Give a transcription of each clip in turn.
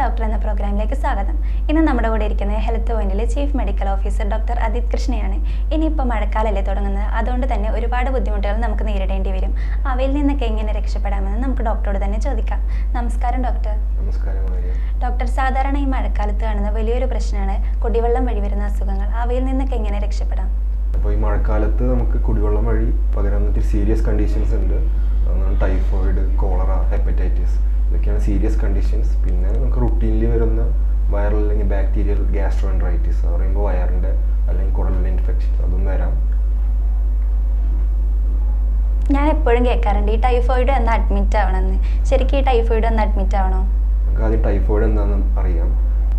Doctor എന്ന പ്രോഗ്രാമിലേക്ക് സ്വാഗതം. ഇന്ന് നമ്മുടെ കൂടെ ഇരിക്കുന്നത് ഹെൽത്ത് പോയിന്റിലെ chief medical officer doctor Adith കൃഷ്ണയാണ്. ഇനിയിപ്പോൾ മഴക്കാലല്ലേ തുടങ്ങുന്നത്, അതുകൊണ്ട് തന്നെ ഒരുപാട് ബുദ്ധിമുട്ടുകൾ നമുക്ക് നേരിടേണ്ടി വരും. അവയിൽ നിന്നൊക്കെ എങ്ങനെ രക്ഷപ്പെടാമെന്ന് നമുക്ക് ഡോക്ടറോട് തന്നെ ചോദിക്കാം. നമസ്കാരം ഡോക്ടർ. നമസ്കാരം. ഡോക്ടർ, സാധാരണ ഈ മഴക്കാലത്ത് കാണുന്ന വലിയൊരു പ്രശ്നമാണ് കുടിവെള്ളം വഴി വരുന്ന അസുഖങ്ങൾ. അവയിൽ നിന്നൊക്കെ എങ്ങനെ രക്ഷപ്പെടാം? അപ്പോൾ ഈ മഴക്കാലത്ത് നമുക്ക് കുടിവെള്ളം വഴി പകരാവുന്ന സീരിയസ് കണ്ടീഷൻസ് ഉണ്ട്. അതാണ് ടൈഫോയിഡ്, കോളറ, ഹെപ്പറ്റൈറ്റിസ്, ഇതൊക്കെയാണ് സീരിയസ് കണ്ടീഷൻസ്. പിന്നെ നമുക്ക് റുട്ടീനിൽ വരുന്ന വൈറൽ അല്ലെങ്കിൽ ബാക്ടീരിയൽ ഗ്യാസ്ട്രോഎൻട്രൈറ്റിസ്, അത് പറയുമ്പോൾ വയറിൻ്റെ അല്ലെങ്കിൽ കുടലിൻ്റെ ഇൻഫെക്ഷൻസ്, അതും വരാം. ഞാൻ എപ്പോഴും കേൾക്കാറുണ്ട് ഈ ടൈഫോയിഡ് എന്ന് അഡ്മിറ്റ് ആവണമെന്ന്. ശരിക്കും ഈ ടൈഫോയിഡ് എന്ന് അഡ്മിറ്റ് ആവണോ? നമുക്ക് ആദ്യം ടൈഫോയിഡ് എന്താണെന്ന് അറിയാം.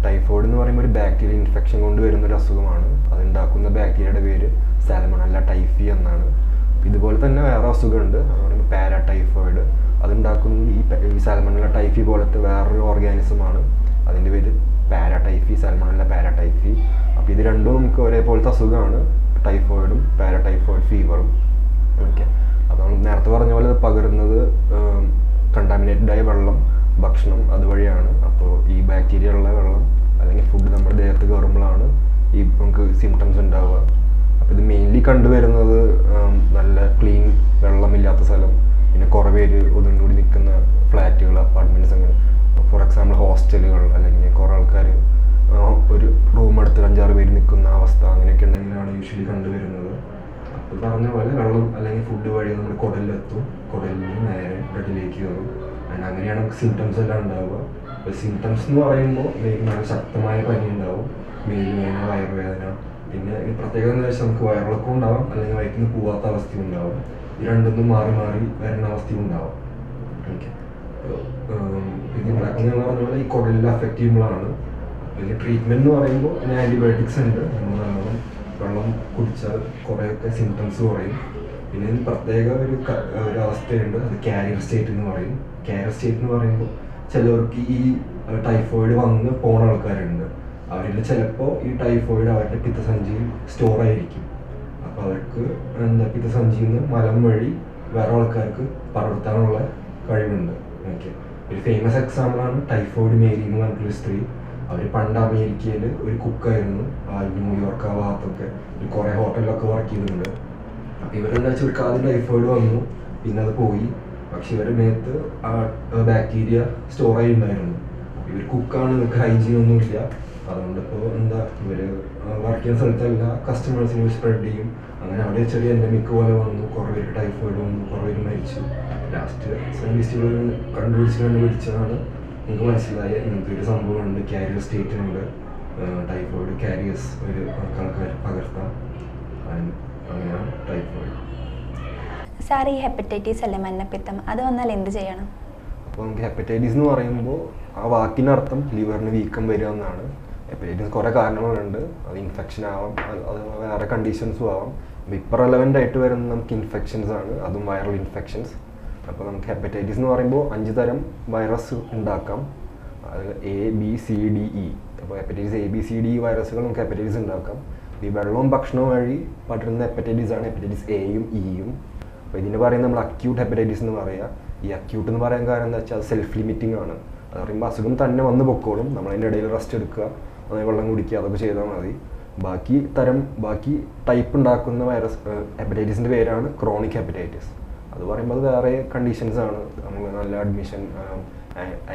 ടൈഫോയിഡ് എന്ന് പറയുമ്പോൾ ഒരു ബാക്ടീരിയൽ ഇൻഫെക്ഷൻ കൊണ്ട് വരുന്ന ഒരു അസുഖമാണ്. അതുണ്ടാക്കുന്ന ബാക്ടീരിയയുടെ പേര് സാൽമണല്ല ടൈഫി എന്നാണ്. ഇതുപോലെ തന്നെ വേറെ അസുഖമുണ്ട്, അത് പറയുമ്പോൾ പാരാടൈഫോയിഡ്. അതുണ്ടാക്കുന്നത് ഈ സാൽമണല്ല ടൈഫി പോലത്തെ വേറൊരു ഓർഗാനിസമാണ്. അതിൻ്റെ പേര് പാരാടൈഫി, സാൽമണല്ല പാരാടൈഫി. അപ്പോൾ ഇത് രണ്ടും നമുക്ക് ഒരേപോലത്തെ അസുഖമാണ്, ടൈഫോയിഡും പാരാടൈഫോയിഡ് ഫീവറും. ഓക്കെ, അപ്പോൾ നമ്മൾ നേരത്തെ പറഞ്ഞ പോലെ പകരുന്നത് കണ്ടാമിനേറ്റഡായ വെള്ളം, ഭക്ഷണം അതുവഴിയാണ്. അപ്പോൾ ഈ ബാക്ടീരിയ ഉള്ള വെള്ളം അല്ലെങ്കിൽ ഫുഡ് നമ്മുടെ ദേഹത്ത് കയറുമ്പോഴാണ് ഈ നമുക്ക് സിംറ്റംസ് ഉണ്ടാവുക. അപ്പോൾ ഇത് മെയിൻലി കണ്ടുവരുന്നത് നല്ല ക്ലീൻ വെള്ളമില്ലാത്ത സ്ഥലം, പിന്നെ കുറേ പേര് ഒതുങ്ങൂടി നിൽക്കുന്ന ഫ്ലാറ്റുകൾ, അപ്പാർട്ട്മെൻറ്റ്സ്, അങ്ങനെ ഫോർ എക്സാമ്പിൾ ഹോസ്റ്റലുകൾ, അല്ലെങ്കിൽ കുറേ ആൾക്കാർ ഒരു റൂം എടുത്ത് 5-6 പേര് നിൽക്കുന്ന അവസ്ഥ, അങ്ങനെയൊക്കെ ഉണ്ടെങ്കിലാണ് യൂഷ്വലി കണ്ടുവരുന്നത്. അപ്പോൾ പറഞ്ഞ പോലെ വെള്ളം അല്ലെങ്കിൽ ഫുഡ് വഴി നമ്മുടെ കുടലിലെത്തും, കുടലിൽ നിന്ന് നേരെ ബ്ലഡിലേക്ക് കയറും. അങ്ങനെയാണ് നമുക്ക് സിംറ്റംസ് എല്ലാം ഉണ്ടാവുക. അപ്പോൾ സിംറ്റംസ് എന്ന് പറയുമ്പോൾ നല്ല ശക്തമായ പനി ഉണ്ടാവും, മേലുവേദന, വയറുവേദന. പിന്നെ ഈ പ്രത്യേകത എന്ന് വെച്ചാൽ നമുക്ക് വയറിളക്കം ഉണ്ടാവാം, അല്ലെങ്കിൽ വയറ്റിൽ നിന്ന് പോവാത്ത അവസ്ഥയും ഉണ്ടാവും. ഈ രണ്ടൊന്നും മാറി മാറി വരുന്ന അവസ്ഥയും ഉണ്ടാവും. ഓക്കെ, ഇത് ഉണ്ടാക്കുന്നതെന്ന് പറഞ്ഞ പോലെ ഈ കുടലിൽ അഫക്റ്റ് ചെയ്യുമ്പോഴാണ്. പിന്നെ ട്രീറ്റ്മെൻറ്റ് എന്ന് പറയുമ്പോൾ പിന്നെ ആൻറ്റിബയോട്ടിക്സ് ഉണ്ട്. നമ്മൾ നല്ലോണം വെള്ളം കുടിച്ചാൽ കുറേയൊക്കെ സിംറ്റംസ് കുറയും. പിന്നെ ഇതിന് പ്രത്യേക ഒരു അവസ്ഥയുണ്ട്, അത് കാരിയർ സ്റ്റേറ്റ് എന്ന് പറയും. കാരിയർ സ്റ്റേറ്റ് എന്ന് പറയുമ്പോൾ ചിലവർക്ക് ഈ ടൈഫോയിഡ് വന്ന് പോണ ആൾക്കാരുണ്ട്. അവരിൽ ചിലപ്പോൾ ഈ ടൈഫോയിഡ് അവരുടെ പിത്തസഞ്ചിയിൽ സ്റ്റോർ ആയിരിക്കും. അപ്പോൾ അവർക്ക് പിത്തസഞ്ചിയിൽ നിന്ന് മലം വഴി വേറെ ആൾക്കാർക്ക് പകർത്താനുള്ള കഴിവുണ്ട്. ഓക്കെ, ഒരു ഫേമസ് എക്സാമ്പിളാണ് ടൈഫോയിഡ് മേരി എന്ന് പറഞ്ഞിട്ടുള്ള സ്ത്രീ. അവർ പണ്ട് അമേരിക്കയിൽ ഒരു കുക്കായിരുന്നു, ന്യൂയോർക്ക് ആ ഭാഗത്തൊക്കെ കുറേ ഹോട്ടലിലൊക്കെ വർക്ക് ചെയ്തിട്ടുണ്ട്. അപ്പോൾ ഇവരെന്താ വെച്ചാൽ ഇവർക്ക് ആദ്യം ടൈഫോയിഡ് വന്നു, പിന്നെ അത് പോയി. പക്ഷെ ഇവരുടെ മേത്ത് ആ ബാക്ടീരിയ സ്റ്റോർ ആയി ഉണ്ടായിരുന്നു. ഇവർ കുക്കാണ്, ഇവർക്ക് ഹൈജീൻ ഒന്നുമില്ല. അതുകൊണ്ട് ഇപ്പോൾ ഇവർ വർക്ക് ചെയ്യുന്ന സ്ഥലത്തല്ല കസ്റ്റമേഴ്സിന് സ്പ്രെഡ് ചെയ്യും. അങ്ങനെ അവിടെ ചെറിയ എൻഡമിക് പോലെ വന്നു, കുറേ പേര് ടൈഫോയിഡ് വന്നു, കുറേ പേര് മരിച്ചു. ലാസ്റ്റ് സയൻറ്റിസ്റ്റുകൾ കണ്ടുപിടിച്ചതാണ് നമുക്ക് മനസ്സിലായ ഇങ്ങനത്തെ ഒരു സംഭവമുണ്ട്, കാരിയർ സ്റ്റേറ്റിനുണ്ട്. ടൈഫോയിഡ് കാരിയേഴ്സ് ഒരു ആൾക്കാർ പകർത്താം. അങ്ങനെയാണ് ടൈഫോയിഡ്. സാർ, ഈ ഹെപ്പറ്റൈറ്റിസ് അല്ലേ മഞ്ഞപ്പിത്തം, അത് വന്നാൽ എന്ത് ചെയ്യണം? അപ്പോൾ നമുക്ക് ഹെപ്പറ്റൈറ്റിസ് എന്ന് പറയുമ്പോൾ ആ വാക്കിനർത്ഥം ലിവറിന് വീക്കം വരിക എന്നാണ്. ഹെപ്പറ്റൈറ്റിസ് കുറേ കാരണങ്ങളുണ്ട്. അത് ഇൻഫെക്ഷൻ ആവാം, അത് വേറെ കണ്ടീഷൻസും ആവാം. അപ്പോൾ ഇപ്പോൾ റെലവൻ്റ് ആയിട്ട് വരുന്നത് നമുക്ക് ഇൻഫെക്ഷൻസ് ആണ്, അതും വൈറൽ ഇൻഫെക്ഷൻസ്. അപ്പോൾ നമുക്ക് ഹെപ്പറ്റൈറ്റിസ് എന്ന് പറയുമ്പോൾ 5 തരം വൈറസ് ഉണ്ടാക്കാം. അതിൽ ABCDE. അപ്പോൾ ഹെപ്പറ്റൈറ്റിസ് ABCDE വൈറസുകൾ നമുക്ക് ഹെപ്പറ്റൈറ്റിസ് ഉണ്ടാക്കാം. ഈ വെള്ളവും ഭക്ഷണവും വഴി പടരുന്ന ഹെപ്പറ്റൈറ്റിസ് ആണ് ഹെപ്പറ്റൈറ്റിസ് Aയും Eയും. അപ്പോൾ ഇതിന് പറയുന്നത് നമ്മൾ അക്യൂട്ട് ഹെപ്പറ്റൈറ്റിസ് എന്ന് പറയുക. ഈ അക്യൂട്ട് എന്ന് പറയാൻ കാരണം എന്താ വെച്ചാൽ അത് സെൽഫ് ലിമിറ്റിംഗ് ആണ്. അത് പറയുമ്പോൾ അസുഖം തന്നെ വന്ന് പൊക്കോളും, നമ്മളതിൻ്റെ ഇടയിൽ റെസ്റ്റ് എടുക്കുക, അതായത് വെള്ളം കുടിക്കുക, അതൊക്കെ ചെയ്താൽ മതി. ബാക്കി ടൈപ്പ് ഉണ്ടാക്കുന്ന വൈറസ് ഹെപ്പറ്റൈറ്റിസിൻ്റെ പേരാണ് ക്രോണിക് ഹെപ്പറ്റൈറ്റിസ്. അത് പറയുമ്പോൾ അത് വേറെ കണ്ടീഷൻസ് ആണ്, നമ്മൾ നല്ല അഡ്മിഷൻ,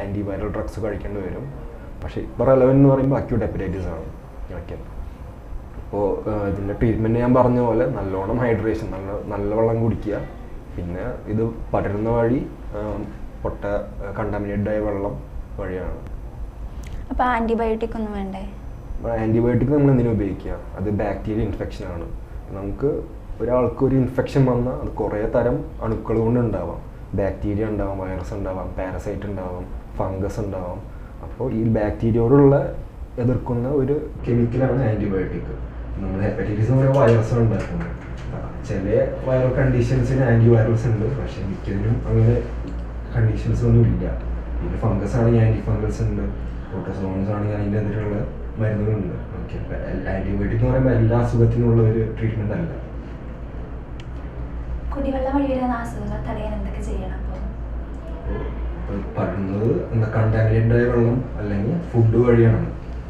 ആൻറ്റിവൈറൽ ഡ്രഗ്സ് കഴിക്കേണ്ടി വരും. പക്ഷേ ഇപ്പോൾ റെലവൻ്റ് എന്ന് പറയുമ്പോൾ അക്യൂട്ട് ഹെപ്പറ്റൈറ്റിസ് ആണ്. ഓക്കെ, അപ്പോൾ ഇതിൻ്റെ ട്രീറ്റ്മെൻറ്റ് ഞാൻ പറഞ്ഞ പോലെ നല്ലോണം ഹൈഡ്രേഷൻ, നല്ല വെള്ളം കുടിക്കുക. പിന്നെ ഇത് പടരുന്ന വഴി കണ്ടാമിനേറ്റഡ് ആയ വെള്ളം വഴിയാണ്. അപ്പോൾ ആൻറ്റിബയോട്ടിക് ഒന്നും വേണ്ടേ? ആൻറ്റിബയോട്ടിക് നമ്മൾ എന്തിനു ഉപയോഗിക്കുക? അത് ബാക്ടീരിയ ഇൻഫെക്ഷനാണ്. നമുക്ക് ഒരാൾക്ക് ഒരു ഇൻഫെക്ഷൻ വന്നാൽ അത് കുറേ തരം അണുക്കൾ കൊണ്ട് ഉണ്ടാവാം. ബാക്ടീരിയ ഉണ്ടാവാം, വൈറസ് ഉണ്ടാവാം, പാരസൈറ്റ് ഉണ്ടാവാം, ഫംഗസ് ഉണ്ടാവാം. അപ്പോൾ ഈ ബാക്ടീരിയയോടുള്ള എതിർക്കുന്ന ഒരു കെമിക്കലാണ് ആൻറ്റിബയോട്ടിക്. നമ്മൾ ഹെപ്പറ്റൈറ്റിസ് എന്ന് പറയുമ്പോൾ വൈറസ് ഉണ്ടാക്കുന്നത്. ചില വൈറൽ കണ്ടീഷൻസിന് ആൻറ്റിവൈറൽസ് ഉണ്ട്, പക്ഷേ മിക്കതിനും അങ്ങനെ കണ്ടീഷൻസ് ഒന്നും ഇല്ല. പിന്നെ ഫംഗസ് ആണെങ്കിൽ ആൻറ്റി ഫംഗൽസ് ഉണ്ട്, പ്രോട്ടോസോൺസ് ആണെങ്കിൽ അതിൻ്റെ എതിരുള്ള മരുന്നുകളുണ്ട്. ഓക്കെ, ആൻറ്റിബയോട്ടിക് എന്ന് പറയുമ്പോൾ എല്ലാ അസുഖത്തിനുള്ള ഒരു ട്രീറ്റ്മെൻ്റ് അല്ല. കുടിവെള്ളം വഴി വരുന്ന അസുഖങ്ങൾ തടയാൻ എന്തൊക്കെ ചെയ്യണം? പടുന്നത് കണ്ടാമിനേറ്റഡ് ആയ വെള്ളം അല്ലെങ്കിൽ ഫുഡ് വഴിയാണ്.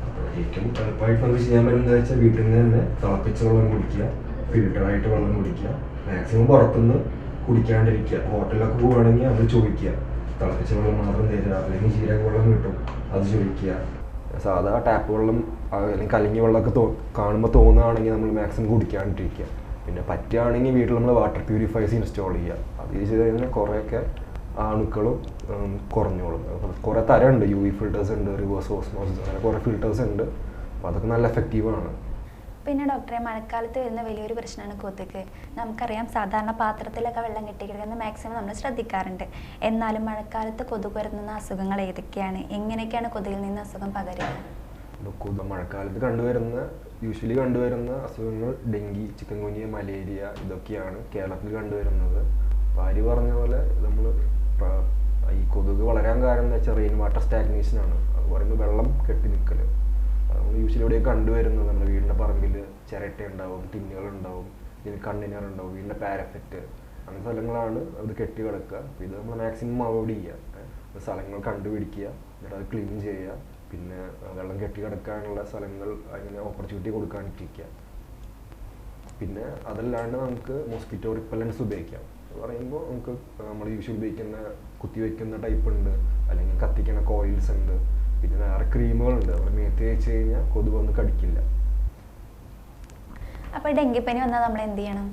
അപ്പോൾ ഏറ്റവും എളുപ്പമായിട്ട് നമുക്ക് ചെയ്യാൻ പറ്റുന്നത് വെച്ചാൽ വീട്ടിൽ നിന്ന് തന്നെ തിളപ്പിച്ച വെള്ളം കുടിക്കുക, ഫിൽറ്ററായിട്ട് വെള്ളം കുടിക്കുക, മാക്സിമം പുറത്തുനിന്ന് കുടിക്കാണ്ടിരിക്കുക. ഹോട്ടലിലൊക്കെ പോവുകയാണെങ്കിൽ നമ്മൾ ചോദിക്കുക, തിളപ്പിച്ച വെള്ളം മാത്രം തരിക, അല്ലെങ്കിൽ ജീരക വെള്ളം കിട്ടും അത് ചോദിക്കുക. സാധാ ടാപ്പ് വെള്ളം അല്ലെങ്കിൽ കലങ്ങിയ വെള്ളമൊക്കെ കാണുമ്പോൾ തോന്നുകയാണെങ്കിൽ നമ്മൾ മാക്സിമം കുടിക്കാണ്ടിരിക്കുക. പിന്നെ പറ്റുകയാണെങ്കിൽ വീട്ടിൽ നമ്മൾ വാട്ടർ പ്യൂരിഫയേഴ്സ് ഇൻസ്റ്റാൾ ചെയ്യുക. അത് ചെയ്ത് കഴിഞ്ഞാൽ കുറേയൊക്കെ അണുക്കളും കുറഞ്ഞോളും. കുറേ തരമുണ്ട്, UV ഫിൽറ്റേഴ്സ് ഉണ്ട്, റിവേഴ്സ് ഓസ്മോസിസ്, അങ്ങനെ കുറേ ഫിൽറ്റേഴ്സ് ഉണ്ട്. അപ്പോൾ അതൊക്കെ നല്ല എഫക്റ്റീവാണ്. പിന്നെ ഡോക്ടറെ, മഴക്കാലത്ത് വരുന്ന വലിയൊരു പ്രശ്നമാണ് കൊതുക്. നമുക്കറിയാം, സാധാരണ പാത്രത്തിലൊക്കെ വെള്ളം കെട്ടിക്കിടക്കുന്നത് മാക്സിമം നമ്മൾ ശ്രദ്ധിക്കാറുണ്ട്. എന്നാലും മഴക്കാലത്ത് കൊതുക് വരുന്ന അസുഖങ്ങൾ ഏതൊക്കെയാണ്? എങ്ങനെയൊക്കെയാണ് കൊതുകിൽ നിന്ന് അസുഖം പകരുക? മഴക്കാലത്ത് യൂഷ്വലി കണ്ടുവരുന്ന അസുഖങ്ങൾ ഡെങ്കി, ചിക്കൻ ഗുനിയ, മലേറിയ ഇതൊക്കെയാണ് കേരളത്തിൽ കണ്ടുവരുന്നത്. ഭാര്യ പറഞ്ഞ പോലെ നമ്മൾ ഈ കൊതുക് വളരാൻ കാരണം എന്താ വെച്ചാൽ റെയിൻ വാട്ടർ സ്റ്റാഗ്നേഷനാണ്. അത് പറയുമ്പോൾ വെള്ളം കെട്ടി നിൽക്കൽ. നമ്മൾ യൂഷ്വലി ഇവിടെ കണ്ടുവരുന്നത് നമ്മുടെ വീടിൻ്റെ പറമ്പിൽ ചിരട്ട ഉണ്ടാവും, ടിന്നുകൾ ഉണ്ടാവും, ഇതിന് കണ്ടെയ്നർ ഉണ്ടാവും, വീടിൻ്റെ പാരഫെറ്റ്, അങ്ങനത്തെ സ്ഥലങ്ങളാണ് അത് കെട്ടി കിടക്കുക. അപ്പോൾ ഇത് നമ്മൾ മാക്സിമം അവോയ്ഡ് ചെയ്യുക. സ്ഥലങ്ങൾ കണ്ടുപിടിക്കുക, എന്നിട്ട് അത് ക്ലീൻ ചെയ്യുക. പിന്നെ വെള്ളം കെട്ടി കിടക്കാനുള്ള സ്ഥലങ്ങൾ അതിന് ഓപ്പർച്യൂണിറ്റി കൊടുക്കാണ്ടിരിക്കുക. പിന്നെ അതല്ലാണ്ട് നമുക്ക് മോസ്കിറ്റോ റിപ്പല്ലൻസ് ഉപയോഗിക്കാം. എന്ന് പറയുമ്പോൾ നമുക്ക് നമ്മൾ യൂഷ്വലി ഉപയോഗിക്കുന്ന കുത്തിവെക്കുന്ന ടൈപ്പ് ഉണ്ട്, അല്ലെങ്കിൽ കത്തിക്കുന്ന കോയിൽസ് ഉണ്ട്, പിന്നെ വേറെ ക്രീമുകളുണ്ട്. നമ്മൾ മേത്ത് തേച്ച് കഴിഞ്ഞാൽ കൊതുക് ഒന്നും കടിക്കില്ല. അപ്പോൾ ഡെങ്കിപ്പനി വന്നാൽ നമ്മൾ എന്ത് ചെയ്യണം?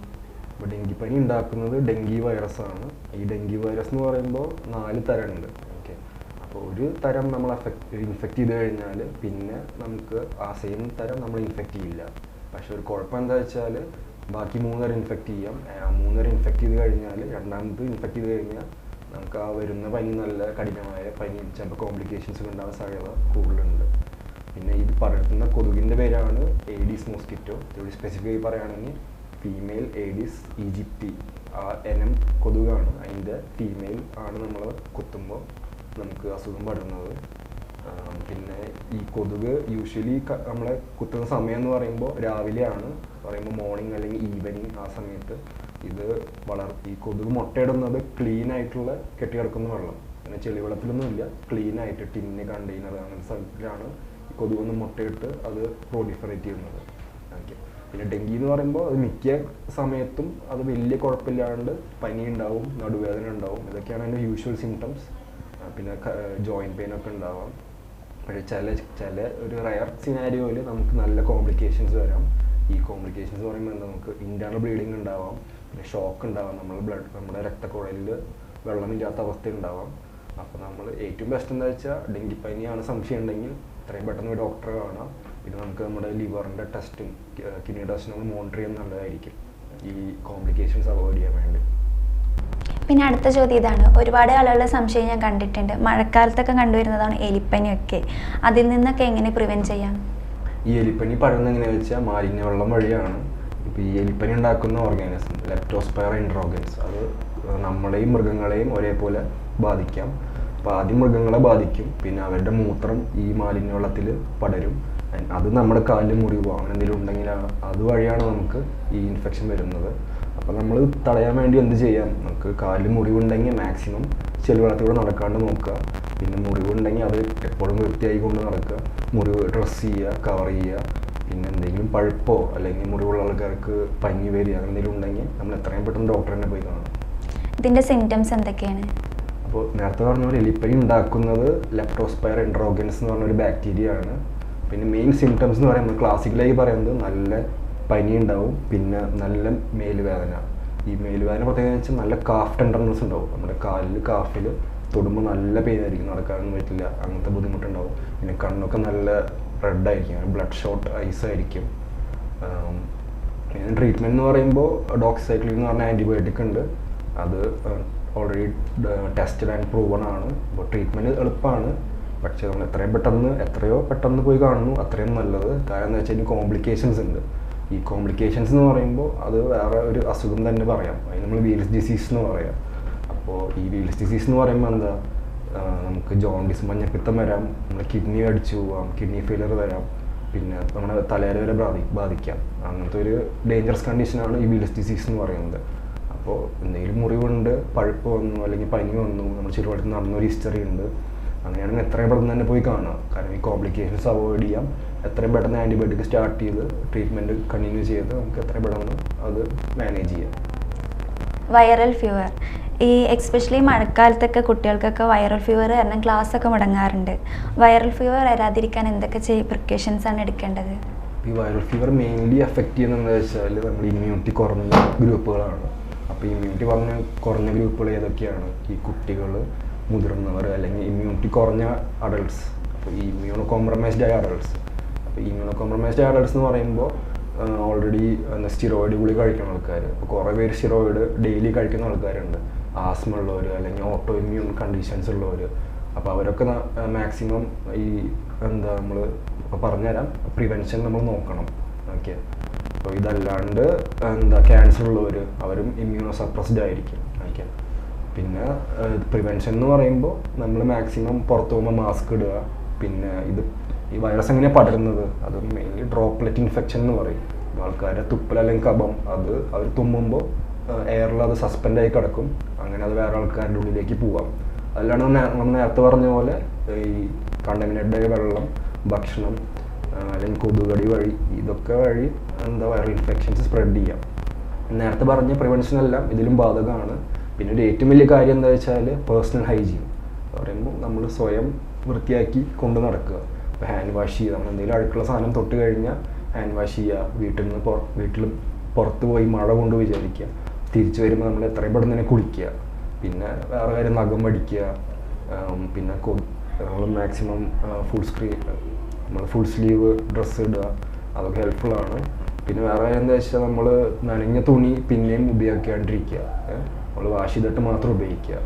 അപ്പോൾ ഡെങ്കിപ്പനി ഉണ്ടാക്കുന്നത് ഡെങ്കി വൈറസ് ആണ്. ഈ ഡെങ്കി വൈറസ് എന്ന് പറയുമ്പോൾ 4 തരമുണ്ട്. ഓക്കെ, അപ്പോൾ ഒരു തരം നമ്മൾ ഇൻഫെക്റ്റ് ചെയ്ത് കഴിഞ്ഞാൽ പിന്നെ നമുക്ക് ആ സെയിം തരം നമ്മൾ ഇൻഫെക്റ്റ് ചെയ്യില്ല. പക്ഷെ ഒരു കുഴപ്പം എന്താ വെച്ചാൽ ബാക്കി 3 തരം ഇൻഫെക്റ്റ് ചെയ്യാം. 3 തരം ഇൻഫെക്റ്റ് ചെയ്ത് കഴിഞ്ഞാൽ രണ്ടാമത് ഇൻഫെക്റ്റ് ചെയ്ത് കഴിഞ്ഞാൽ നമുക്ക് ആ വരുന്ന പനി നല്ല കഠിനമായ പനി, ചിലപ്പോൾ കോംപ്ലിക്കേഷൻസ് ഉണ്ടാകാൻ സാധ്യത കൂടുതലുണ്ട്. പിന്നെ ഇത് പടർത്തുന്ന കൊതുകിൻ്റെ പേരാണ് ഏഡീസ് മോസ്കിറ്റോ. ഇവിടെ സ്പെസിഫിക്കായി പറയുകയാണെങ്കിൽ ഫീമെയിൽ ഏഡീസ് ഈജിപ്തി എനം കൊതുകാണ്. അതിൻ്റെ ഫീമെയിൽ ആണ് നമ്മൾ കുത്തുമ്പോൾ നമുക്ക് അസുഖം പടരുന്നത്. പിന്നെ ഈ കൊതുക് യൂഷ്വലി നമ്മളെ കുത്തുന്ന സമയം എന്ന് പറയുമ്പോൾ രാവിലെയാണ്. പറയുമ്പോൾ മോർണിംഗ് അല്ലെങ്കിൽ ഈവനിങ് ആ സമയത്ത് ഇത് ഈ കൊതുക് മുട്ടയിടുന്നത് ക്ലീൻ ആയിട്ടുള്ള കെട്ടിക്കിടക്കുന്ന വെള്ളം, പിന്നെ ചെളിവെള്ളത്തിലൊന്നും ഇല്ല, ക്ലീൻ ആയിട്ട് ടിന്ന് കണ്ടെയ്നർ അങ്ങനത്തെ സ്ഥലത്തിലാണ് ഈ കൊതുകൊന്ന് മുട്ടയിട്ട് അത് പ്രൊലിഫറേറ്റ് ചെയ്യുന്നത്. ഓക്കെ, പിന്നെ ഡെങ്കി എന്ന് പറയുമ്പോൾ അത് മിക്ക സമയത്തും അത് വലിയ കുഴപ്പമില്ലാണ്ട് പനി ഉണ്ടാവും, നടുവേദന ഉണ്ടാവും, ഇതൊക്കെയാണ് അതിൻ്റെ യൂഷ്വൽ സിംറ്റംസ്. പിന്നെ ജോയിൻറ്റ് പെയിൻ ഒക്കെ ഉണ്ടാവാം. പക്ഷേ ചില ഒരു റയർ സിനാരിയോയിൽ നമുക്ക് നല്ല കോംപ്ലിക്കേഷൻസ് വരാം. ഈ കോംപ്ലിക്കേഷൻസ് പറയുമ്പോൾ എന്താ, നമുക്ക് ഇൻറ്റേർണൽ ബ്ലീഡിങ് ഉണ്ടാവാം, പിന്നെ ഷോക്ക് ഉണ്ടാവാം, നമ്മുടെ രക്തക്കുഴലിൽ വെള്ളമില്ലാത്ത അവസ്ഥ ഉണ്ടാവാം. അപ്പോൾ നമ്മൾ ഏറ്റവും ബെസ്റ്റ് എന്താ വെച്ചാൽ ഡെങ്കിപ്പനിയാണ് സംശയം ഉണ്ടെങ്കിൽ എത്രയും പെട്ടെന്ന് ഡോക്ടറെ കാണാം. പിന്നെ നമുക്ക് നമ്മുടെ ലിവറിൻ്റെ ടെസ്റ്റും കിഡ്നി ടെസ്റ്റും നമ്മൾ മോണിറ്റർ ചെയ്യുന്നത് നല്ലതായിരിക്കും ഈ കോംപ്ലിക്കേഷൻസ് അവോയ്ഡ് ചെയ്യാൻ വേണ്ടി. പിന്നെ അടുത്ത ചോദ്യം ഇതാണ്. ഒരുപാട് ആളുകളുടെ സംശയം ഞാൻ കണ്ടിട്ടുണ്ട്. മഴക്കാലത്തൊക്കെ കണ്ടുവരുന്നതാണ് എലിപ്പനിയൊക്കെ. അതിൽ നിന്നൊക്കെ എങ്ങനെ പ്രിവെൻറ്റ് ചെയ്യാം? ഈ എലിപ്പനി പടരുന്നത് എങ്ങനെയാണെന്ന് വെച്ചാൽ മാലിന്യവെള്ളം വഴിയാണ്. ഇപ്പോൾ ഈ എലിപ്പനി ഉണ്ടാക്കുന്ന ഓർഗാനിസം ലെപ്റ്റോസ്പൈറ ഇൻട്രോഗൻസ്, അത് നമ്മളെയും മൃഗങ്ങളെയും ഒരേപോലെ ബാധിക്കാം. അപ്പോൾ ആദ്യം മൃഗങ്ങളെ ബാധിക്കും, പിന്നെ അവരുടെ മൂത്രം ഈ മാലിന്യവെള്ളത്തിൽ പടരും. അത് നമ്മുടെ കാലിൽ മുറിവോ അങ്ങനെ എന്തെങ്കിലും ഉണ്ടെങ്കിൽ അതുവഴിയാണ് നമുക്ക് ഈ ഇൻഫെക്ഷൻ വരുന്നത്. അപ്പോൾ നമ്മൾ തടയാൻ വേണ്ടി എന്ത് ചെയ്യാം? നമുക്ക് കാലിൽ മുറിവുണ്ടെങ്കിൽ മാക്സിമം ചെളിവെള്ളത്തിലൂടെ നടക്കാണ്ട് നോക്കുക. പിന്നെ മുറിവുണ്ടെങ്കിൽ അത് എപ്പോഴും വൃത്തിയായി കൊണ്ട് നടക്കുക. മുറിവ് ഡ്രസ്സ് ചെയ്യുക, കവർ ചെയ്യുക. പിന്നെ എന്തെങ്കിലും പഴുപ്പോ അല്ലെങ്കിൽ മുറിവുള്ള ആൾക്കാർക്ക് പനി വരിക അങ്ങനെ എന്തെങ്കിലും ഉണ്ടെങ്കിൽ നമ്മൾ എത്രയും പെട്ടെന്ന് ഡോക്ടറിനെ പോയി കാണണം. ഇതിൻ്റെ സിംറ്റംസ് എന്തൊക്കെയാണ്? അപ്പോൾ നേരത്തെ പറഞ്ഞ പോലെ എലിപ്പനി ഉണ്ടാക്കുന്നത് ലെപ്റ്റോസ്പൈറ ഇൻട്രോഗൻസ് എന്ന് പറഞ്ഞൊരു ബാക്ടീരിയ ആണ്. പിന്നെ മെയിൻ സിംറ്റംസ് എന്ന് പറയുമ്പോൾ ക്ലാസിക്കലായി പറയുന്നത് നല്ല പനി ഉണ്ടാവും, പിന്നെ നല്ല മേലുവേദന. ഈ മേലുവേദന പ്രത്യേകത വെച്ചാൽ നല്ല കാഫ് ടെൻഡർനെസ് ഉണ്ടാവും. നമ്മുടെ കാഫിൽ തൊടുമ്പോൾ നല്ല പെയിൻ ആയിരിക്കും, നടക്കാനൊന്നും പറ്റില്ല, അങ്ങനത്തെ ബുദ്ധിമുട്ടുണ്ടാവും. പിന്നെ കണ്ണൊക്കെ നല്ല റെഡ് ആയിരിക്കും, ബ്ലഡ് ഷോട്ട് ഐസ് ആയിരിക്കും. പിന്നെ ട്രീറ്റ്മെൻറ്റ് എന്ന് പറയുമ്പോൾ ഡോക്സിസൈക്ലിൻ എന്ന് പറഞ്ഞ ആൻറ്റിബയോട്ടിക് ഉണ്ട്. അത് ഓൾറെഡി ടെസ്റ്റഡ് ആൻഡ് പ്രൂവൺ ആണ്. അപ്പോൾ ട്രീറ്റ്മെൻറ്റ് എളുപ്പമാണ്. പക്ഷേ നമ്മൾ എത്രയോ പെട്ടെന്ന് പോയി കാണുന്നു അത്രയും നല്ലത്. കാരണം എന്താ വെച്ചാൽ ഇതിന് കോംപ്ലിക്കേഷൻസ് ഉണ്ട്. ഈ കോംപ്ലിക്കേഷൻസ് എന്ന് പറയുമ്പോൾ അത് വേറെ ഒരു അസുഖം തന്നെ പറയാം. അതിന് നമ്മൾ വീൽസ് ഡിസീസ് എന്ന് പറയാം. അപ്പോൾ ഈ വീൽസ് ഡിസീസ് എന്ന് പറയുമ്പോൾ എന്താ, നമുക്ക് ജോണ്ടിസ് മഞ്ഞപ്പിത്തം വരാം, നമ്മുടെ കിഡ്നി അടിച്ചു പോവാം, കിഡ്നി ഫെയിലർ വരാം, പിന്നെ നമ്മുടെ തലയിൽ വരെ ബാധിക്കാം. അങ്ങനത്തെ ഒരു ഡേഞ്ചറസ് കണ്ടീഷനാണ് ഈ വീൽസ് ഡിസീസ് എന്ന് പറയുന്നത്. അപ്പോൾ എന്തെങ്കിലും മുറിവുണ്ട്, പഴുപ്പ് വന്നു അല്ലെങ്കിൽ പനി വന്നു, നമ്മൾ ചെറുപ്പത്തിൽ നടന്നൊരു ഹിസ്റ്ററി ഉണ്ട്, അങ്ങനെയാണെങ്കിൽ എത്രയും പെട്ടെന്ന് തന്നെ പോയി കാണാം. കാരണം ഈ കോംപ്ലിക്കേഷൻസ് അവോയ്ഡ് ചെയ്യാം. എത്രയും പെട്ടെന്ന് ആൻറ്റിബയോട്ടിക് സ്റ്റാർട്ട് ചെയ്ത് ട്രീറ്റ്മെൻറ്റ് കണ്ടിന്യൂ ചെയ്ത് നമുക്ക് എത്രയും പെട്ടെന്ന് അത് മാനേജ് ചെയ്യാം. വൈറൽ ഫീവർ, ഈ എക്സ്പെഷ്യലി മഴക്കാലത്തൊക്കെ കുട്ടികൾക്കൊക്കെ വൈറൽ ഫീവർ കാരണം ക്ലാസ്സൊക്കെ മുടങ്ങാറുണ്ട്. വൈറൽ ഫീവർ വരാതിരിക്കാൻ എന്തൊക്കെ പ്രിക്കോഷൻസ് ആണ് എടുക്കേണ്ടത്? ഈ വൈറൽ ഫീവർ മെയിൻലി എഫക്റ്റ് ചെയ്യുന്നതെന്ന് വെച്ചാൽ നമ്മൾ ഇമ്മ്യൂണിറ്റി കുറഞ്ഞ ഗ്രൂപ്പുകളാണ്. അപ്പോൾ ഇമ്മ്യൂണിറ്റി കുറഞ്ഞ ഗ്രൂപ്പുകൾ ഏതൊക്കെയാണ്? ഈ കുട്ടികൾ, മുതിർന്നവർ, അല്ലെങ്കിൽ ഇമ്മ്യൂണിറ്റി കുറഞ്ഞ അഡൾട്ട്സ്. അപ്പോൾ ഈ ഇമ്മ്യൂണോ കോംപ്രമൈസ്ഡ് ആയ അഡൾട്ട്സ്. അപ്പോൾ ഈ ഇമ്മ്യൂണോ കോംപ്രമൈസ്ഡ് ആയ അഡൾട്ട്സ് എന്ന് പറയുമ്പോൾ ഓൾറെഡി സ്റ്റിറോയിഡ് ഗുളിക കഴിക്കുന്ന ആൾക്കാർ, അപ്പോൾ കുറേ പേര് സ്റ്റിറോയിഡ് ഡെയിലി കഴിക്കുന്ന ആൾക്കാരുണ്ട്. ആസ്മ ഉള്ളവർ അല്ലെങ്കിൽ ഓട്ടോ ഇമ്മ്യൂൺ കണ്ടീഷൻസ് ഉള്ളവർ. അപ്പോൾ അവരൊക്കെ മാക്സിമം ഈ നമ്മൾ ഇപ്പോൾ പറഞ്ഞുതരാം, പ്രിവെൻഷൻ നമ്മൾ നോക്കണം. ഓക്കെ, അപ്പോൾ ഇതല്ലാണ്ട് ക്യാൻസർ ഉള്ളവർ അവരും ഇമ്മ്യൂണോ സപ്രസ്ഡ് ആയിരിക്കും. ഓക്കെ, പിന്നെ പ്രിവെൻഷൻ എന്ന് പറയുമ്പോൾ നമ്മൾ മാക്സിമം പുറത്ത് പോകുമ്പോൾ മാസ്ക് ഇടുക. പിന്നെ ഈ വൈറസ് എങ്ങനെയാണ് പടരുന്നത്? അത് മെയിൻലി ഡ്രോപ്ലെറ്റ് ഇൻഫെക്ഷൻ എന്ന് പറയും. ആൾക്കാരെ തുപ്പൽ അല്ലെങ്കിൽ കഫം, അത് അവർ തുമ്മുമ്പോൾ എയറിൽ അത് സസ്പെൻഡായി കിടക്കും. അങ്ങനെ അത് വേറെ ആൾക്കാരുടെ ഉള്ളിലേക്ക് പോവാം. അല്ലാണ്ട് നമ്മൾ നേരത്തെ പറഞ്ഞ പോലെ ഈ കണ്ടമിനേറ്റഡ് ആയ വെള്ളം, ഭക്ഷണം അല്ലെങ്കിൽ കൊതുകടി വഴി, ഇതൊക്കെ വഴി വൈറൽ ഇൻഫെക്ഷൻസ് സ്പ്രെഡ് ചെയ്യാം. നേരത്തെ പറഞ്ഞ പ്രിവെൻഷൻ എല്ലാം ഇതിലും ബാധകമാണ്. പിന്നെ ഒരു ഏറ്റവും വലിയ കാര്യം എന്താ വെച്ചാൽ പേഴ്സണൽ ഹൈജീൻ പറയുമ്പോൾ നമ്മൾ സ്വയം വൃത്തിയാക്കി കൊണ്ട് നടക്കുക. ഇപ്പോൾ ഹാൻഡ് വാഷ് ചെയ്യുക, നമ്മൾ എന്തെങ്കിലും അഴുക്കുള്ള സാധനം തൊട്ട് കഴിഞ്ഞാൽ ഹാൻഡ് വാഷ് ചെയ്യുക. വീട്ടിൽ പുറത്ത് പോയി മഴ കൊണ്ട് വിചാരിക്കുക, തിരിച്ചു വരുമ്പോൾ നമ്മൾ എത്രയും പെട്ടെന്ന് തന്നെ കുളിക്കുക. പിന്നെ വേറെ കാര്യം നഖം വടിക്കുക. പിന്നെ നമ്മൾ മാക്സിമം ഫുൾ സ്ലീവ് ഡ്രസ്സ് ഇടുക, അതൊക്കെ ഹെൽപ്ഫുള്ളാണ്. പിന്നെ വേറെ കാര്യം എന്താ വെച്ചാൽ നമ്മൾ നനഞ്ഞ തുണി പിന്നെയും ഉപയോഗിക്കാണ്ടിരിക്കുക. നമ്മൾ വാഷ് ചെയ്തിട്ട് മാത്രം ഉപയോഗിക്കുക.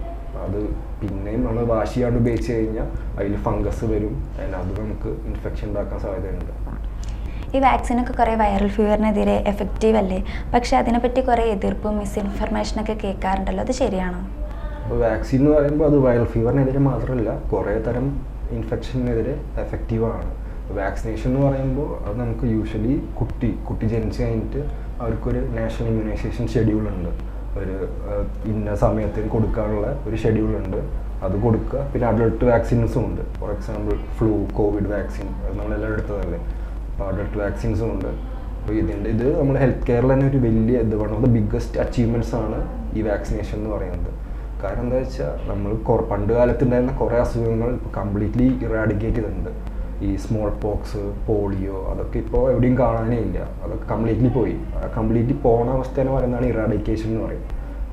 അത് പിന്നെയും നമ്മൾ വാഷ് ചെയ്യാണ്ട് ഉപയോഗിച്ച് കഴിഞ്ഞാൽ അതിൽ ഫംഗസ് വരും, അത് നമുക്ക് ഇൻഫെക്ഷൻ ഉണ്ടാക്കാൻ സാധ്യതയുണ്ട്. ഈ വാക്സിനൊക്കെ കുറേ വൈറൽ ഫീവറിനെതിരെ എഫക്റ്റീവ് അല്ലേ? പക്ഷേ അതിനെപ്പറ്റി കുറേ എതിർപ്പും മിസ്ഇൻഫർമേഷനൊക്കെ കേൾക്കാറുണ്ടല്ലോ, അത് ശരിയാണോ? അപ്പോൾ വാക്സിൻ എന്ന് പറയുമ്പോൾ അത് വൈറൽ ഫീവറിനെതിരെ മാത്രമല്ല, കുറേ തരം ഇൻഫെക്ഷനെതിരെ എഫക്റ്റീവാണ്. വാക്സിനേഷൻ എന്ന് പറയുമ്പോൾ അത് നമുക്ക് യൂഷ്വലി കുട്ടി ജനിച്ച് കഴിഞ്ഞിട്ട് അവർക്കൊരു നാഷണൽ ഇമ്മ്യൂണൈസേഷൻ ഷെഡ്യൂളുണ്ട്. ഒരു ഇന്ന സമയത്തിന് കൊടുക്കാനുള്ള ഒരു ഷെഡ്യൂളുണ്ട്, അത് കൊടുക്കുക. പിന്നെ അഡൾട്ട് വാക്സിൻസും ഉണ്ട്. For example flu, Covid vaccine, അത് നമ്മളെല്ലാം എടുത്തതല്ലേ. അപ്പോൾ അഡൾട്ട് വാക്സിൻസും ഉണ്ട്. അപ്പോൾ ഇത് നമ്മൾ ഹെൽത്ത് കെയറിൽ തന്നെ ഒരു വലിയ one of the biggest achievements ആണ് ഈ വാക്സിനേഷൻ എന്ന് പറയുന്നത്. കാരണം എന്താ വെച്ചാൽ നമ്മൾ പണ്ട് കാലത്തുണ്ടായിരുന്ന കുറേ അസുഖങ്ങൾ ഇപ്പോൾ കംപ്ലീറ്റ്ലി ഇറാഡിക്കേറ്റ് ചെയ്തിട്ടുണ്ട്. ഈ സ്മോൾ പോക്സ്, പോളിയോ, അതൊക്കെ ഇപ്പോൾ എവിടെയും കാണാനേ ഇല്ല. അതൊക്കെ കംപ്ലീറ്റ്ലി പോയി. കംപ്ലീറ്റ്ലി പോണ അവസ്ഥ എന്ന് പറയുന്നതാണ് ഇറാഡിക്കേഷൻ എന്ന് പറയും.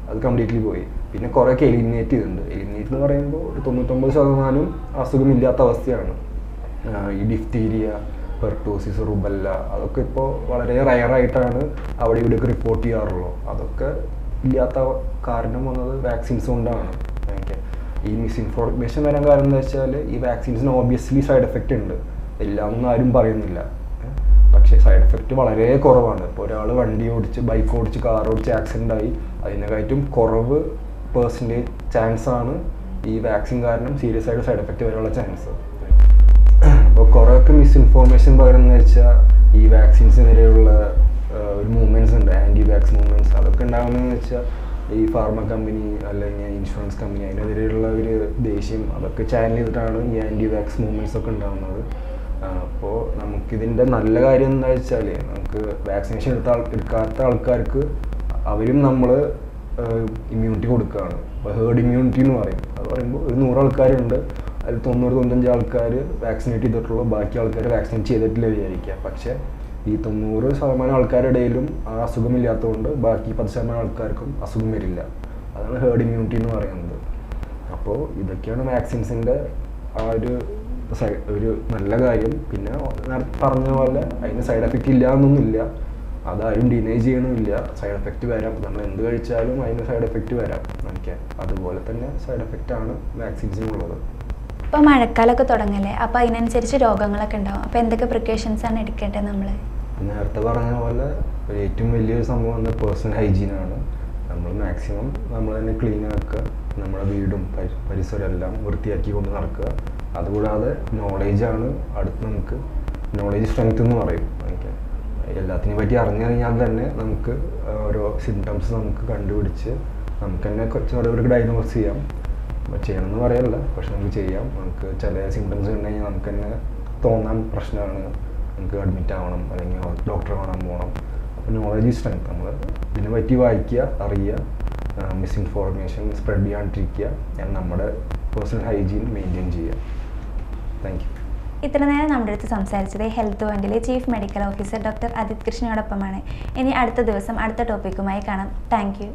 അത് കംപ്ലീറ്റ്ലി പോയി. പിന്നെ കുറേയൊക്കെ എലിമിനേറ്റ് ചെയ്തിട്ടുണ്ട്. എലിമിനേറ്റ് എന്ന് പറയുമ്പോൾ ഒരു 99% അസുഖമില്ലാത്ത അവസ്ഥയാണ്. ഈ ഡിഫ്തീരിയ, പെർട്ടോസിസ്, റുബല്ല, അതൊക്കെ ഇപ്പോൾ വളരെ റയറായിട്ടാണ് അവിടെ ഇവിടെയൊക്കെ റിപ്പോർട്ട് ചെയ്യാറുള്ളൂ. അതൊക്കെ ഇല്ലാത്ത കാരണം വന്നത് വാക്സിൻസ് കൊണ്ടാണ്. ഓക്കെ, ഈ മിസ്ഇൻഫോർമേഷൻ വരാൻ കാരണം എന്താ വെച്ചാൽ ഈ വാക്സിൻസിന് ഓബിയസ്ലി സൈഡ് എഫക്റ്റ് ഉണ്ട്, എല്ലാമൊന്നും ആരും പറയുന്നില്ല. പക്ഷേ സൈഡ് എഫക്റ്റ് വളരെ കുറവാണ്. ഇപ്പോൾ ഒരാൾ വണ്ടി ഓടിച്ച്, ബൈക്ക് ഓടിച്ച്, കാർ ഓടിച്ച് ആക്സിഡൻ്റ് ആയി, അതിനെക്കാട്ടും കുറവ് പെർസെൻറ്റേജ് ചാൻസാണ് ഈ വാക്സിൻ കാരണം സീരിയസ് ആയിട്ട് സൈഡ് എഫക്റ്റ് വരാനുള്ള ചാൻസ്. അപ്പോൾ കുറേയൊക്കെ മിസ്ഇൻഫോർമേഷൻ പറയുന്നത് വെച്ചാൽ ഈ വാക്സിൻസിനെതിരെയുള്ള ഒരു മൂവ്മെൻറ്റ്സ് ഉണ്ട്, ആൻറ്റി വാക്സ് മൂവ്മെൻറ്റ്സ്. അതൊക്കെ ഉണ്ടാകുന്നതെന്ന് വെച്ചാൽ ഈ ഫാർമ കമ്പനി അല്ലെങ്കിൽ ഇൻഷുറൻസ് കമ്പനി അതിനെതിരെയുള്ള ഒരു ദേഷ്യം, അതൊക്കെ ചാനൽ ചെയ്തിട്ടാണ് ഈ ആൻറ്റി വാക്സ് മൂവ്മെൻറ്റ്സ് ഒക്കെ ഉണ്ടാകുന്നത്. അപ്പോൾ നമുക്കിതിൻ്റെ നല്ല കാര്യം എന്താ വെച്ചാൽ നമുക്ക് വാക്സിനേഷൻ എടുക്കാത്ത ആൾക്കാർക്ക് അവരും നമ്മൾ ഇമ്മ്യൂണിറ്റി കൊടുക്കുകയാണ്. അപ്പോൾ ഹേർഡ് ഇമ്മ്യൂണിറ്റി എന്ന് പറയും. അത് പറയുമ്പോൾ ഒരു 100 ആൾക്കാരുണ്ട്, അതിൽ 90-95 ആൾക്കാർ വാക്സിനേറ്റ് ചെയ്തിട്ടുള്ളൂ, ബാക്കി ആൾക്കാർ വാക്സിനേറ്റ് ചെയ്തിട്ടില്ല വിചാരിക്കുക. പക്ഷേ ഈ 90% ആൾക്കാരുടെ ഇടയിലും ആ അസുഖമില്ലാത്തതുകൊണ്ട് ബാക്കി 10% ആൾക്കാർക്കും അസുഖം വരില്ല. അതാണ് ഹേർഡ് ഇമ്മ്യൂണിറ്റി എന്ന് പറയുന്നത്. അപ്പോൾ ഇതൊക്കെയാണ് വാക്സിൻസിൻ്റെ ആ ഒരു നല്ല കാര്യം. പിന്നെ പറഞ്ഞ പോലെ അതിന് സൈഡ് എഫക്റ്റ് ഇല്ല എന്നൊന്നുമില്ല, അതാരും ഡിനൈ ചെയ്യണമില്ല. സൈഡ് എഫക്റ്റ് വരാം, നമ്മൾ എന്ത് കഴിച്ചാലും അതിന് സൈഡ് എഫക്റ്റ് വരാം. ഓക്കെ, അതുപോലെ തന്നെ സൈഡ് എഫക്റ്റാണ് വാക്സിൻസിനുള്ളത്. ഇപ്പോൾ മഴക്കാലമൊക്കെ തുടങ്ങല്ലേ, അപ്പോൾ അതിനനുസരിച്ച് രോഗങ്ങളൊക്കെ ഉണ്ടാവും. അപ്പോൾ എന്തൊക്കെ പ്രിക്കോഷൻസ് ആണ് എടുക്കേണ്ടത് നമ്മൾ? നേരത്തെ പറഞ്ഞ പോലെ ഏറ്റവും വലിയൊരു സംഭവം എന്താ, പേഴ്സണൽ ഹൈജീനാണ്. നമ്മൾ മാക്സിമം നമ്മൾ തന്നെ ക്ലീൻ ആക്കുക, നമ്മുടെ വീടും പരിസരം എല്ലാം വൃത്തിയാക്കി കൊണ്ട് നടക്കുക. അതുകൂടാതെ നോളേജാണ് അടുത്ത് നമുക്ക് നോളേജ് സ്ട്രെങ്ത് എന്ന് പറയും. ഓക്കെ, എല്ലാത്തിനെ പറ്റി അറിഞ്ഞു കഴിഞ്ഞാൽ തന്നെ നമുക്ക് ഓരോ സിംറ്റംസ് നമുക്ക് കണ്ടുപിടിച്ച് നമുക്ക് തന്നെ കുറച്ചവർക്ക് ഡയഗ്നോസ് ചെയ്യാം. ചെയ്യണമെന്ന് പറയല്ല, പക്ഷെ നമുക്ക് ചെയ്യാം. നമുക്ക് ചില സിംറ്റംസ് ഉണ്ടെങ്കിൽ നമുക്ക് തന്നെ തോന്നാൻ പ്രശ്നമാണ്, നമുക്ക് അഡ്മിറ്റ് ആവണം അല്ലെങ്കിൽ ഡോക്ടറെ കാണാൻ പോകണം. അപ്പോൾ നോളജ് ഈസ് സ്ട്രെങ്ത്. നമ്മൾ ഇതിനെ പറ്റി വായിക്കുക, അറിയുക, മിസ്ഇൻഫോർമേഷൻ സ്പ്രെഡ് ചെയ്യാണ്ടിരിക്കുക, നമ്മുടെ പേഴ്സണൽ ഹൈജീൻ മെയിൻറ്റെയിൻ ചെയ്യുക. Thank you. ഇത്ര നേരം നമ്മുടെ അടുത്ത് സംസാരിച്ചത് ഹെൽത്ത് പോയിന്റിലെ chief medical officer doctor Adith കൃഷ്ണയോടൊപ്പമാണ്. ഇനി അടുത്ത ദിവസം അടുത്ത ടോപ്പിക്കുമായി കാണാം. Thank U.